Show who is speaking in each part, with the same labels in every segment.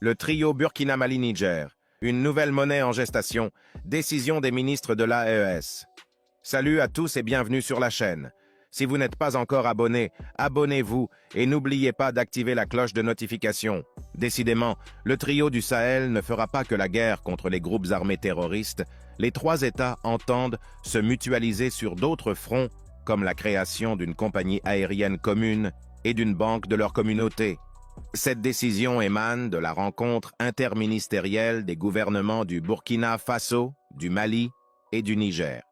Speaker 1: Le trio Burkina-Mali-Niger, une nouvelle monnaie en gestation, décision des ministres de l'AES. Salut à tous et bienvenue sur la chaîne. Si vous n'êtes pas encore abonné, abonnez-vous et n'oubliez pas d'activer la cloche de notification. Décidément, le trio du Sahel ne fera pas que la guerre contre les groupes armés terroristes. Les trois États entendent se mutualiser sur d'autres fronts, comme la création d'une compagnie aérienne commune et d'une banque de leur communauté. Cette décision émane de la rencontre interministérielle des gouvernements du Burkina Faso, du Mali et du Niger.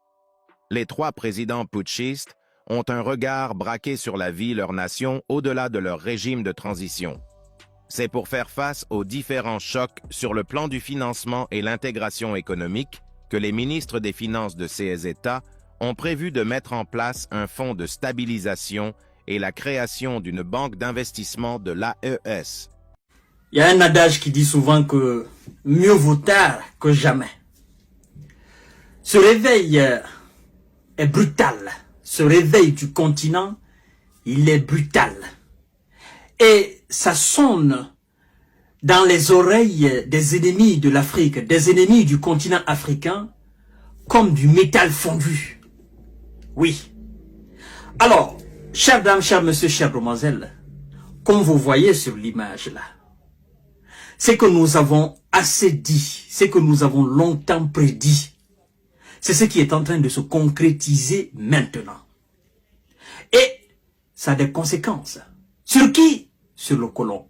Speaker 1: Les trois présidents putschistes ont un regard braqué sur la vie leur nation au-delà de leur régime de transition. C'est pour faire face aux différents chocs sur le plan du financement et l'intégration économique que les ministres des Finances de ces États ont prévu de mettre en place un fonds de stabilisation et la création d'une banque d'investissement de l'AES.
Speaker 2: Il y a un adage qui dit souvent que mieux vaut tard que jamais. Ce réveil est brutal. Ce réveil du continent, il est brutal. Et ça sonne dans les oreilles des ennemis de l'Afrique, des ennemis du continent africain, comme du métal fondu. Oui. Alors, chères dames, chers messieurs, chères demoiselles, comme vous voyez sur l'image là, c'est que nous avons assez dit, c'est que nous avons longtemps prédit. C'est ce qui est en train de se concrétiser maintenant. Et ça a des conséquences. Sur qui? Sur le colon.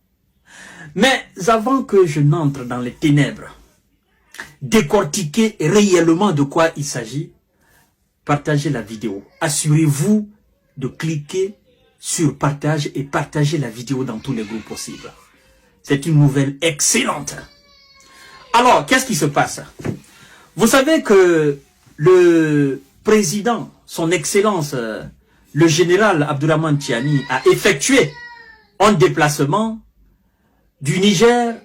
Speaker 2: Mais avant que je n'entre dans les ténèbres, décortiquer réellement de quoi il s'agit, partagez la vidéo. Assurez-vous de cliquer sur partage et partager la vidéo dans tous les groupes possibles. C'est une nouvelle excellente. Alors, qu'est-ce qui se passe? Vous savez que le président, son excellence, le général Abdourahmane Tiani, a effectué un déplacement du Niger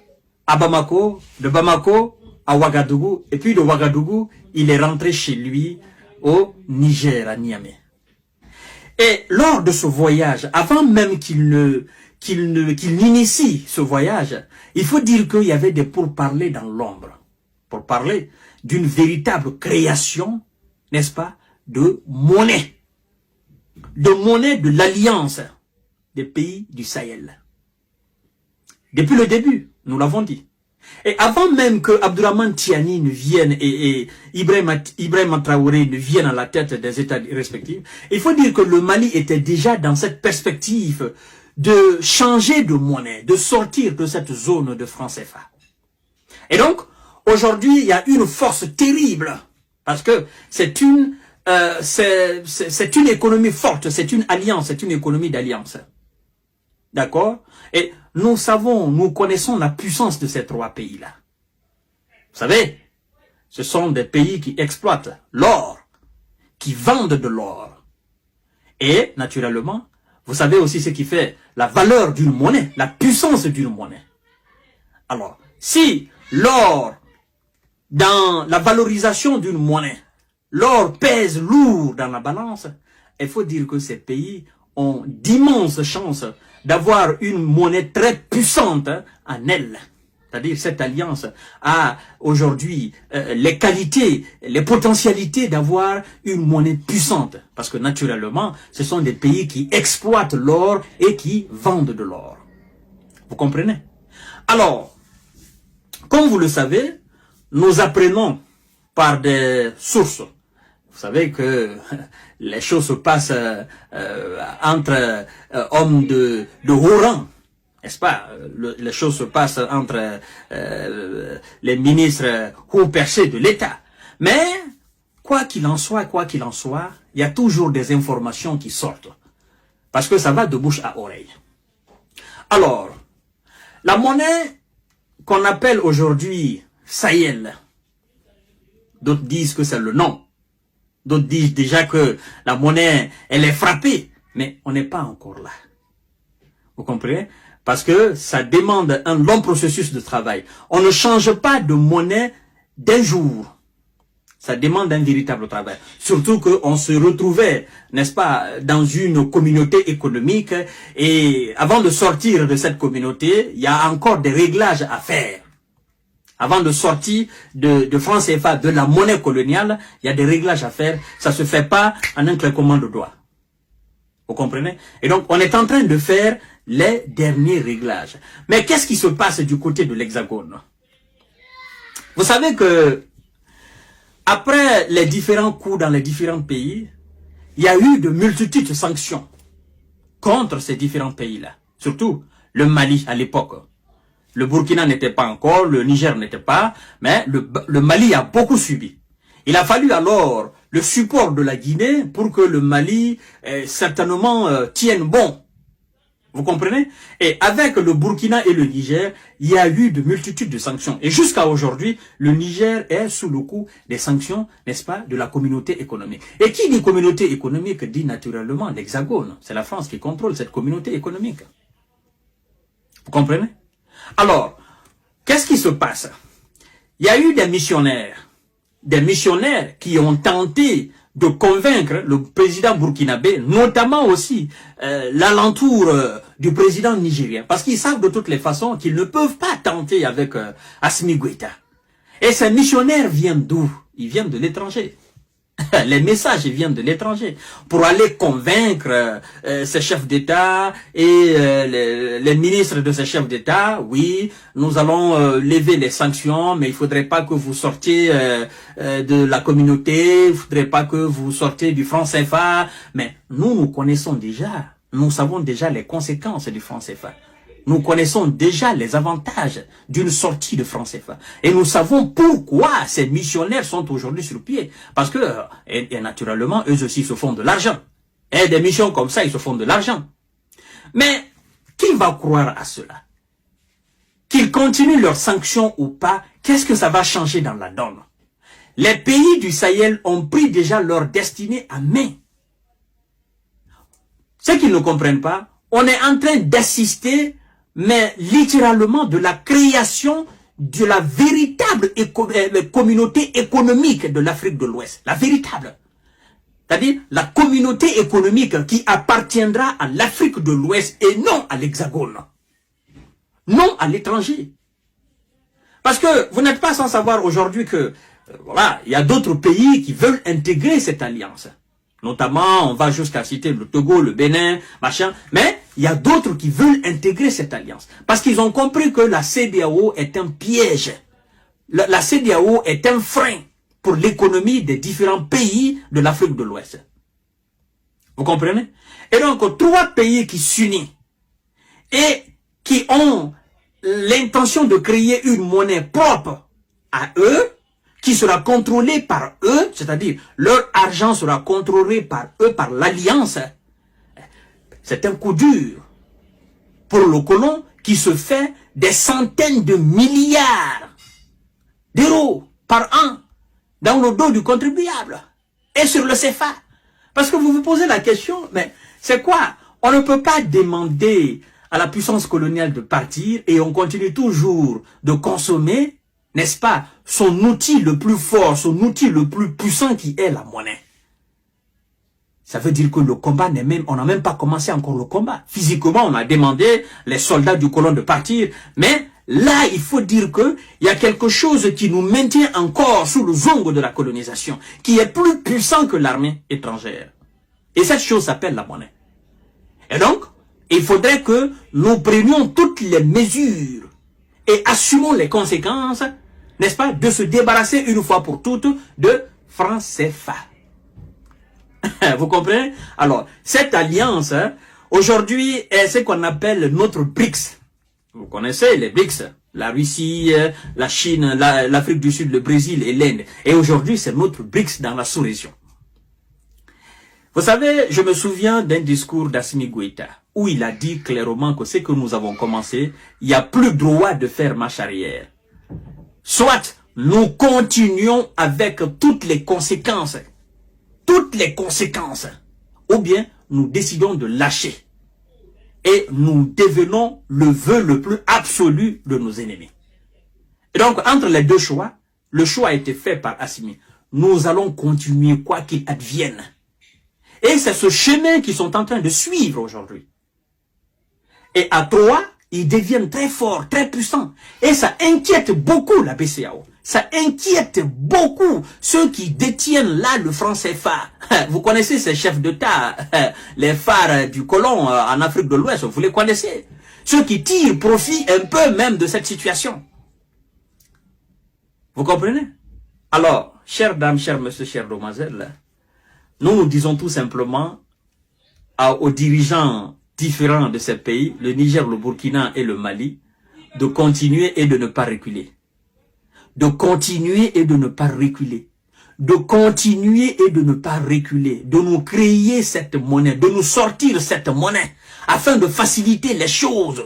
Speaker 2: à Bamako, de Bamako à Ouagadougou, et puis de Ouagadougou, il est rentré chez lui au Niger, à Niamey. Et lors de ce voyage, avant même qu'il n'initie ce voyage, il faut dire qu'il y avait des pourparlers dans l'ombre, pour parler d'une véritable création, n'est-ce pas, de monnaie de l'alliance des pays du Sahel. Depuis le début, nous l'avons dit. Et avant même que Abdourahmane Tiani ne vienne et Ibrahim Traoré ne vienne à la tête des États respectifs, il faut dire que le Mali était déjà dans cette perspective de changer de monnaie, de sortir de cette zone de franc CFA. Et donc, aujourd'hui, il y a une force terrible, parce que c'est une économie forte, c'est une alliance, c'est une économie d'alliance. D'accord? Et nous savons, nous connaissons la puissance de ces trois pays-là. Vous savez, ce sont des pays qui exploitent l'or, qui vendent de l'or. Et, naturellement, vous savez aussi ce qui fait la valeur d'une monnaie, la puissance d'une monnaie. Alors, si l'or, dans la valorisation d'une monnaie, l'or pèse lourd dans la balance, il faut dire que ces pays ont d'immenses chances d'avoir une monnaie très puissante en elle. C'est-à-dire cette alliance a aujourd'hui les qualités, les potentialités d'avoir une monnaie puissante. Parce que naturellement, ce sont des pays qui exploitent l'or et qui vendent de l'or. Vous comprenez? Alors, comme vous le savez, nous apprenons par des sources. Vous savez que les choses se passent entre hommes de haut rang, n'est-ce pas? Les choses se passent entre les ministres haut percés de l'État. Mais, quoi qu'il en soit, il y a toujours des informations qui sortent. Parce que ça va de bouche à oreille. Alors, la monnaie qu'on appelle aujourd'hui Sahel, d'autres disent que c'est le nom. D'autres disent déjà que la monnaie, elle est frappée. Mais on n'est pas encore là. Vous comprenez? Parce que ça demande un long processus de travail. On ne change pas de monnaie d'un jour. Ça demande un véritable travail. Surtout qu'on se retrouvait, n'est-ce pas, dans une communauté économique et avant de sortir de cette communauté, il y a encore des réglages à faire. Avant de sortir de franc CFA, de la monnaie coloniale, il y a des réglages à faire. Ça se fait pas en un claquement de doigts. Vous comprenez? Et donc, on est en train de faire les derniers réglages. Mais qu'est-ce qui se passe du côté de l'Hexagone? Vous savez que après les différents coups dans les différents pays, il y a eu de multitudes de sanctions contre ces différents pays-là. Surtout le Mali à l'époque. Le Burkina n'était pas encore, le Niger n'était pas, mais le Mali a beaucoup subi. Il a fallu alors le support de la Guinée pour que le Mali certainement tienne bon. Vous comprenez? Et avec le Burkina et le Niger, il y a eu de multitudes de sanctions. Et jusqu'à aujourd'hui, le Niger est sous le coup des sanctions, n'est-ce pas, de la communauté économique. Et qui dit communauté économique dit naturellement l'Hexagone. C'est la France qui contrôle cette communauté économique. Vous comprenez? Alors, qu'est-ce qui se passe? Il y a eu des missionnaires qui ont tenté de convaincre le président burkinabé, notamment aussi l'alentour du président nigérien, parce qu'ils savent de toutes les façons qu'ils ne peuvent pas tenter avec Assimi Goïta. Et ces missionnaires viennent d'où? Ils viennent de l'étranger. Les messages viennent de l'étranger pour aller convaincre ces chefs d'État et les ministres de ces chefs d'État. Oui, nous allons lever les sanctions, mais il faudrait pas que vous sortiez de la communauté, il faudrait pas que vous sortiez du franc CFA. Mais nous connaissons déjà, nous savons déjà les conséquences du franc CFA. Nous connaissons déjà les avantages d'une sortie de franc CFA. Et nous savons pourquoi ces missionnaires sont aujourd'hui sur pied. Parce que, et naturellement, eux aussi se font de l'argent. Et des missions comme ça, ils se font de l'argent. Mais, qui va croire à cela? Qu'ils continuent leurs sanctions ou pas, qu'est-ce que ça va changer dans la donne? Les pays du Sahel ont pris déjà leur destinée à main. Ceux qui ne comprennent pas, on est en train d'assister mais littéralement de la création de la véritable communauté économique de l'Afrique de l'Ouest. La véritable. C'est-à-dire la communauté économique qui appartiendra à l'Afrique de l'Ouest et non à l'Hexagone. Non à l'étranger. Parce que vous n'êtes pas sans savoir aujourd'hui que, voilà, il y a d'autres pays qui veulent intégrer cette alliance. Notamment, on va jusqu'à citer le Togo, le Bénin, machin. Mais il y a d'autres qui veulent intégrer cette alliance. Parce qu'ils ont compris que la CEDEAO est un piège. La CEDEAO est un frein pour l'économie des différents pays de l'Afrique de l'Ouest. Vous comprenez? Et donc, trois pays qui s'unissent et qui ont l'intention de créer une monnaie propre à eux, qui sera contrôlé par eux, c'est-à-dire leur argent sera contrôlé par eux, par l'alliance. C'est un coup dur pour le colon qui se fait des centaines de milliards d'euros par an dans le dos du contribuable et sur le CFA. Parce que vous vous posez la question, mais c'est quoi? On ne peut pas demander à la puissance coloniale de partir et on continue toujours de consommer, n'est-ce pas, son outil le plus fort, son outil le plus puissant qui est la monnaie. Ça veut dire que le combat n'est même, on n'a même pas commencé encore le combat. Physiquement, on a demandé les soldats du colon de partir, mais là, il faut dire que il y a quelque chose qui nous maintient encore sous le zongo de la colonisation, qui est plus puissant que l'armée étrangère. Et cette chose s'appelle la monnaie. Et donc, il faudrait que nous prenions toutes les mesures et assumons les conséquences, n'est-ce pas, de se débarrasser une fois pour toutes de franc CFA. Vous comprenez? Alors, cette alliance, aujourd'hui, est ce qu'on appelle notre BRICS. Vous connaissez les BRICS, la Russie, la Chine, l'Afrique du Sud, le Brésil et l'Inde. Et aujourd'hui, c'est notre BRICS dans la sous-région. Vous savez, je me souviens d'un discours d'Assimi Goïta, où il a dit clairement que ce que nous avons commencé, il n'y a plus droit de faire marche arrière. Soit nous continuons avec toutes les conséquences, ou bien nous décidons de lâcher. Et nous devenons le vœu le plus absolu de nos ennemis. Et donc, entre les deux choix, le choix a été fait par Assimi. nous allons continuer quoi qu'il advienne. Et c'est ce chemin qu'ils sont en train de suivre aujourd'hui. Et à 3, ils deviennent très forts, très puissants. Et ça inquiète beaucoup la BCEAO. Ça inquiète beaucoup ceux qui détiennent là le franc CFA. Vous connaissez ces chefs d'État, les phares du colon en Afrique de l'Ouest, vous les connaissez. Ceux qui tirent profit un peu même de cette situation. Vous comprenez? Alors, chères dames, chers messieurs, chères demoiselles, nous disons tout simplement aux dirigeants différents de ces pays, le Niger, le Burkina et le Mali, de continuer et de ne pas reculer. De continuer et de ne pas reculer. De continuer et de ne pas reculer. De nous créer cette monnaie, de nous sortir cette monnaie, afin de faciliter les choses.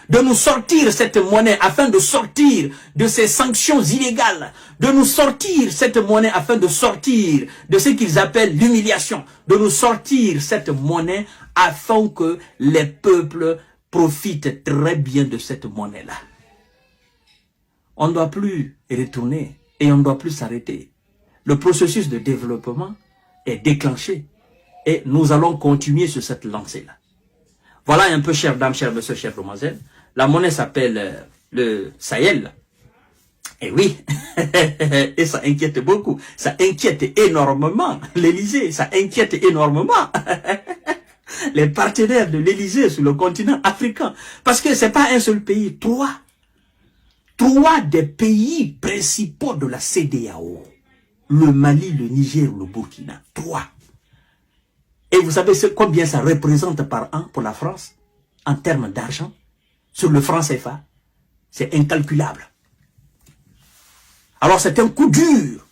Speaker 2: De nous sortir cette monnaie afin de sortir de ces sanctions illégales. De nous sortir cette monnaie afin de sortir de ce qu'ils appellent l'humiliation. De nous sortir cette monnaie afin que les peuples profitent très bien de cette monnaie-là. On ne doit plus retourner et on ne doit plus s'arrêter. Le processus de développement est déclenché et nous allons continuer sur cette lancée-là. Voilà un peu, chères dames, chers messieurs, chères demoiselles. La monnaie s'appelle le Sahel. Et oui, et ça inquiète beaucoup. Ça inquiète énormément l'Élysée. Ça inquiète énormément les partenaires de l'Élysée sur le continent africain. Parce que c'est pas un seul pays, trois des pays principaux de la CEDEAO. Le Mali, le Niger, le Burkina. 3. Et vous savez combien ça représente par an pour la France en termes d'argent sur le franc CFA? C'est incalculable. Alors c'est un coup dur,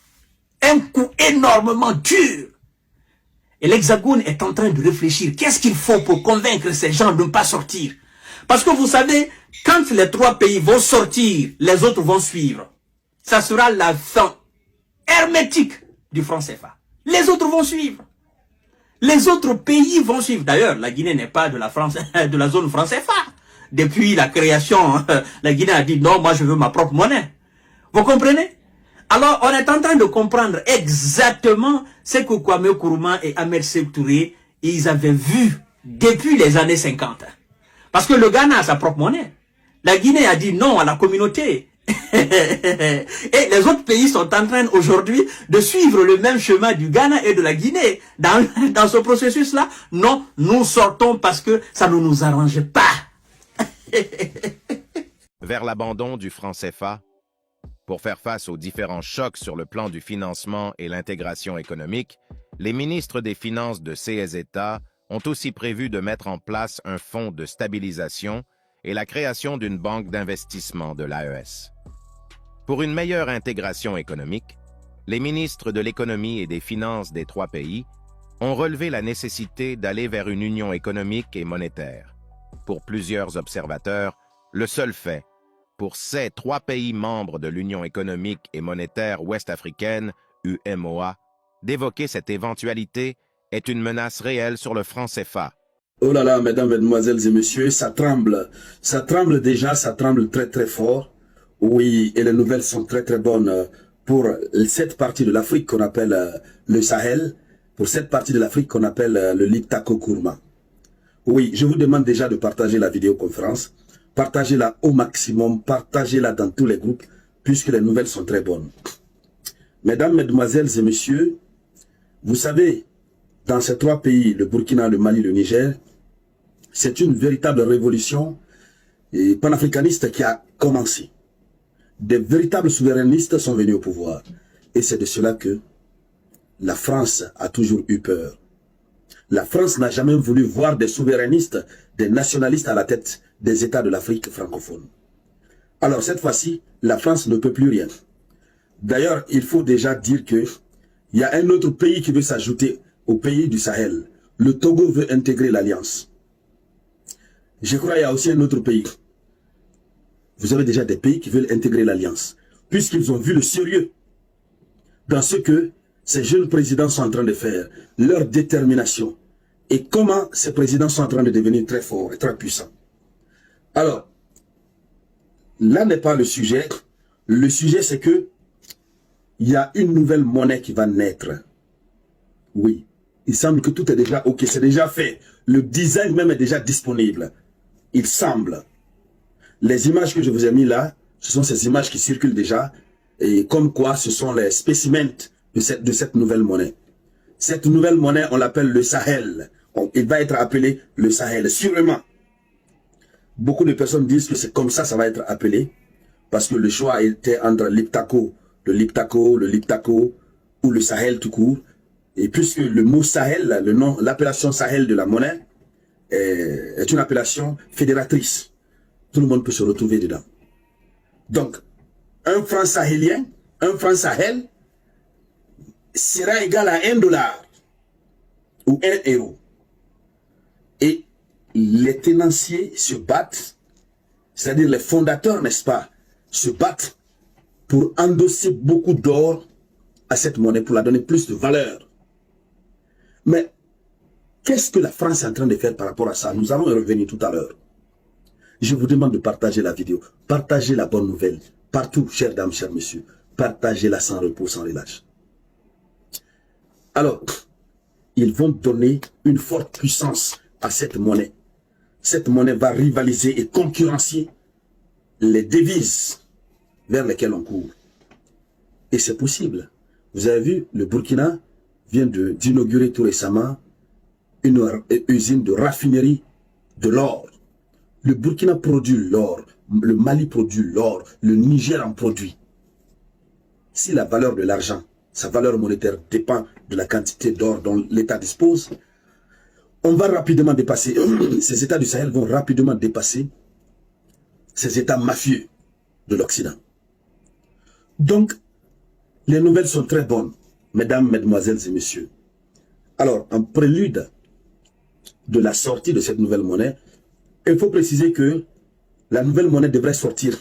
Speaker 2: un coup énormément dur. Et l'Hexagone est en train de réfléchir. Qu'est-ce qu'il faut pour convaincre ces gens de ne pas sortir? Parce que vous savez, quand les 3 pays vont sortir, les autres vont suivre. Ça sera la fin hermétique du franc CFA. Les autres vont suivre. Les autres pays vont suivre. D'ailleurs, la Guinée n'est pas de la France, de la zone franc CFA. Depuis la création, la Guinée a dit non, moi je veux ma propre monnaie. Vous comprenez? Alors, on est en train de comprendre exactement ce que Kwame Nkrumah et Ahmed Sékou Touré, ils avaient vu depuis les années 50. Parce que le Ghana a sa propre monnaie. La Guinée a dit non à la communauté. Et les autres pays sont en train aujourd'hui de suivre le même chemin du Ghana et de la Guinée. Dans ce processus-là, non, nous sortons parce que ça ne nous arrange pas.
Speaker 1: Vers l'abandon du franc CFA, pour faire face aux différents chocs sur le plan du financement et l'intégration économique, les ministres des Finances de ces États ont aussi prévu de mettre en place un fonds de stabilisation et la création d'une banque d'investissement de l'AES. Pour une meilleure intégration économique, les ministres de l'économie et des finances des 3 pays ont relevé la nécessité d'aller vers une union économique et monétaire. Pour plusieurs observateurs, le seul fait, pour ces 3 pays membres de l'Union économique et monétaire ouest-africaine, UMOA, d'évoquer cette éventualité est une menace réelle sur le franc CFA.
Speaker 3: Oh là là, mesdames, mesdemoiselles et messieurs, ça tremble déjà, ça tremble très très fort. Oui, et les nouvelles sont très très bonnes pour cette partie de l'Afrique qu'on appelle le Sahel, pour cette partie de l'Afrique qu'on appelle le Liptako Gourma. Oui, je vous demande déjà de partager la vidéoconférence, partagez-la au maximum, partagez-la dans tous les groupes, puisque les nouvelles sont très bonnes. Mesdames, mesdemoiselles et messieurs, vous savez, dans ces 3 pays, le Burkina, le Mali, le Niger, c'est une véritable révolution panafricaniste qui a commencé. Des véritables souverainistes sont venus au pouvoir. Et c'est de cela que la France a toujours eu peur. La France n'a jamais voulu voir des souverainistes, des nationalistes à la tête des États de l'Afrique francophone. Alors cette fois-ci, la France ne peut plus rien. D'ailleurs, il faut déjà dire que il y a un autre pays qui veut s'ajouter au pays du Sahel. Le Togo veut intégrer l'Alliance. Je crois qu'il y a aussi un autre pays. Vous avez déjà des pays qui veulent intégrer l'Alliance, puisqu'ils ont vu le sérieux dans ce que ces jeunes présidents sont en train de faire, leur détermination, et comment ces présidents sont en train de devenir très forts et très puissants. Alors, là n'est pas le sujet. Le sujet, c'est que il y a une nouvelle monnaie qui va naître. Oui, il semble que tout est déjà ok, c'est déjà fait. Le design même est déjà disponible. Il semble. Les images que je vous ai mis là, ce sont ces images qui circulent déjà, et comme quoi ce sont les spécimens de cette nouvelle monnaie. Cette nouvelle monnaie, on l'appelle le Sahel. Il va être appelé le Sahel, sûrement. Beaucoup de personnes disent que c'est comme ça ça va être appelé, parce que le choix était entre l'Iptako, le Liptako, ou le Sahel tout court. Et puisque le mot Sahel, le nom, l'appellation Sahel de la monnaie, est une appellation fédératrice. Tout le monde peut se retrouver dedans. Donc, un franc sahélien, un franc Sahel, sera égal à $1 ou 1 euro. Et les tenanciers se battent, c'est-à-dire les fondateurs, n'est-ce pas, se battent pour endosser beaucoup d'or à cette monnaie, pour la donner plus de valeur. Mais qu'est-ce que la France est en train de faire par rapport à ça? Nous allons y revenir tout à l'heure. Je vous demande de partager la vidéo, partagez la bonne nouvelle, partout, chères dames, chers messieurs, partagez-la sans repos, sans relâche. Alors, ils vont donner une forte puissance à cette monnaie. Cette monnaie va rivaliser et concurrencer les devises vers lesquelles on court. Et c'est possible. Vous avez vu, le Burkina vient d'inaugurer tout récemment une usine de raffinerie de l'or. Le Burkina produit l'or, le Mali produit l'or, le Niger en produit. Si la valeur de l'argent, sa valeur monétaire dépend de la quantité d'or dont l'État dispose, on va rapidement dépasser, ces États du Sahel vont rapidement dépasser ces États mafieux de l'Occident. Donc, les nouvelles sont très bonnes, mesdames, mesdemoiselles et messieurs. Alors, en prélude de la sortie de cette nouvelle monnaie, il faut préciser que la nouvelle monnaie devrait sortir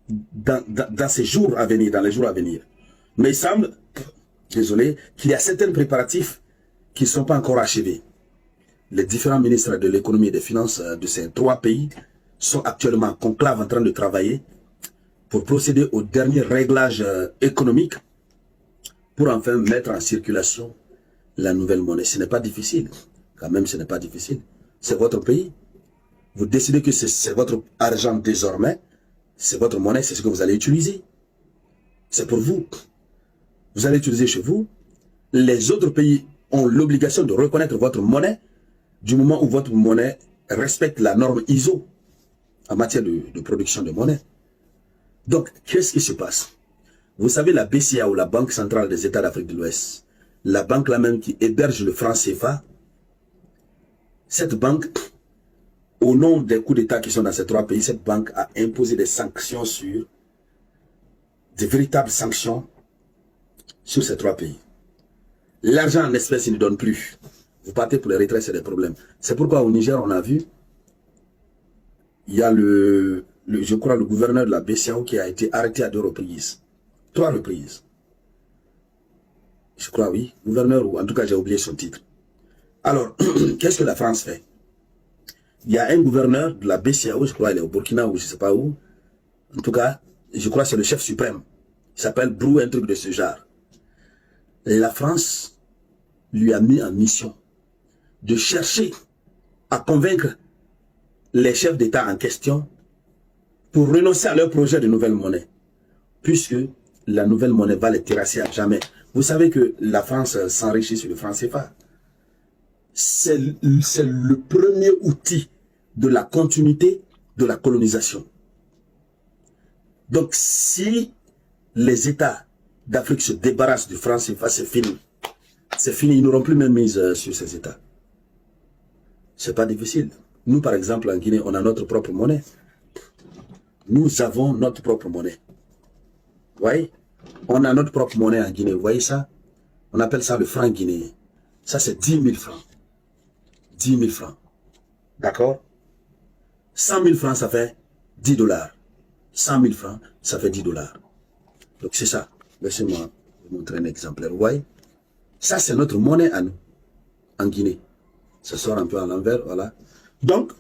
Speaker 3: dans ces jours à venir, dans les jours à venir. Mais il semble, désolé, qu'il y a certains préparatifs qui ne sont pas encore achevés. Les différents ministres de l'économie et des finances de ces 3 pays sont actuellement en conclave en train de travailler pour procéder au dernier réglage économique pour enfin mettre en circulation la nouvelle monnaie. Ce n'est pas difficile. Quand même, ce n'est pas difficile. C'est votre pays. Vous décidez que c'est votre argent désormais. C'est votre monnaie, c'est ce que vous allez utiliser. C'est pour vous. Vous allez utiliser chez vous. Les autres pays ont l'obligation de reconnaître votre monnaie du moment où votre monnaie respecte la norme ISO en matière de production de monnaie. Donc, qu'est-ce qui se passe? Vous savez, la BCA ou la Banque centrale des États d'Afrique de l'Ouest, la banque là même qui héberge le franc CFA, cette banque, au nom des coups d'État qui sont dans ces 3 pays, cette banque a imposé des sanctions sur, des véritables sanctions sur ces 3 pays. L'argent en espèces, il ne donne plus. Vous partez pour les retraits, c'est des problèmes. C'est pourquoi au Niger, on a vu, il y a je crois, le gouverneur de la BCAO qui a été arrêté à 2 reprises. 3 reprises. Je crois, oui. Gouverneur, ou en tout cas, j'ai oublié son titre. Alors, qu'est-ce que la France fait? Il y a un gouverneur de la BCAO, je crois, il est au Burkina ou je ne sais pas où. En tout cas, je crois que c'est le chef suprême. Il s'appelle Brou, un truc de ce genre. La France lui a mis en mission de chercher à convaincre les chefs d'État en question pour renoncer à leur projet de nouvelle monnaie. Puisque la nouvelle monnaie va les terrasser à jamais. Vous savez que la France s'enrichit sur le franc CFA. C'est le premier outil de la continuité de la colonisation. Donc si les États d'Afrique se débarrassent du franc CFA, c'est fini. C'est fini, ils n'auront plus même mise sur ces États. C'est pas difficile. Nous, par exemple, en Guinée, on a notre propre monnaie. Nous avons notre propre monnaie. Vous voyez? On a notre propre monnaie en Guinée. Vous voyez ça? On appelle ça le franc guinéen. Ça, c'est 10 000 francs. 10 000 francs. D'accord? 100 000 francs, ça fait 10 $. 100 000 francs, ça fait 10 $. Donc, c'est ça. Laissez-moi vous montrer un exemplaire. Vous voyez? Ça, c'est notre monnaie à nous, en Guinée. Ça sort un peu à l'envers, voilà. Donc,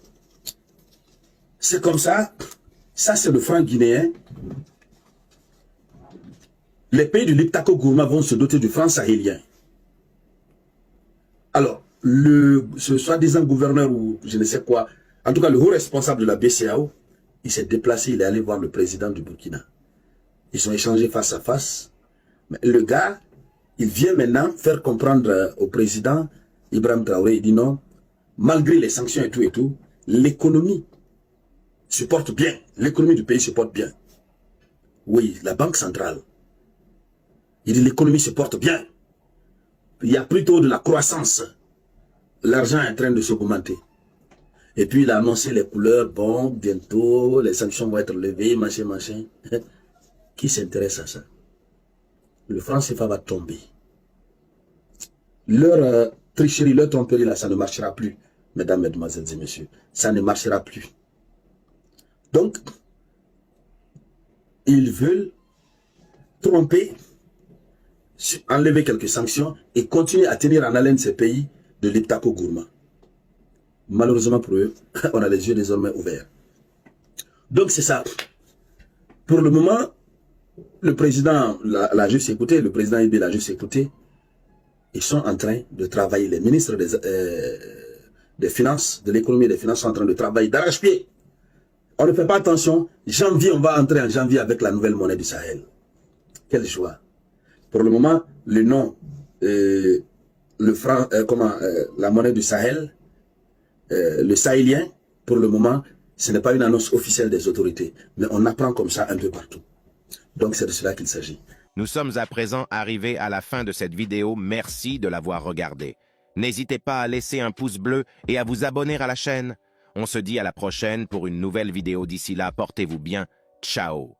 Speaker 3: c'est comme ça. Ça, c'est le franc guinéen. les pays du Liptako Gourma vont se doter du franc sahélien. Alors, ce soi-disant gouverneur ou je ne sais quoi, en tout cas le haut responsable de la BCEAO, il s'est déplacé, il est allé voir le président du Burkina. Ils ont échangé face à face. Mais le gars, il vient maintenant faire comprendre au président Ibrahim Traoré, il dit non, malgré les sanctions et tout, l'économie se porte bien. L'économie du pays se porte bien. Oui, la banque centrale. Il dit l'économie se porte bien. Il y a plutôt de la croissance. L'argent est en train de s'augmenter. Et puis il a annoncé les couleurs, bon, bientôt, les sanctions vont être levées, machin. Qui s'intéresse à ça? Le franc CFA va tomber. Leur tricherie, leur tromperie, là, ça ne marchera plus, mesdames, mesdemoiselles et messieurs. Ça ne marchera plus. Donc, ils veulent tromper, enlever quelques sanctions et continuer à tenir en haleine ces pays de l'Iptako Gourma. Malheureusement pour eux, on a les yeux désormais ouverts. Donc c'est ça. Pour le moment, le président l'a juste écouté, le président Ibé l'a juste écouté. Ils sont en train de travailler. Les ministres des Finances, de l'économie et des Finances sont en train de travailler d'arrache-pied. On ne fait pas attention. Janvier, on va entrer en janvier avec la nouvelle monnaie du Sahel. Quelle joie. Pour le moment, le nom, le franc, la monnaie du Sahel, le sahélien, pour le moment, ce n'est pas une annonce officielle des autorités, mais on apprend comme ça un peu partout. Donc c'est de cela qu'il s'agit.
Speaker 1: Nous sommes à présent arrivés à la fin de cette vidéo, merci de l'avoir regardée. N'hésitez pas à laisser un pouce bleu et à vous abonner à la chaîne. On se dit à la prochaine pour une nouvelle vidéo. D'ici là, portez-vous bien. Ciao.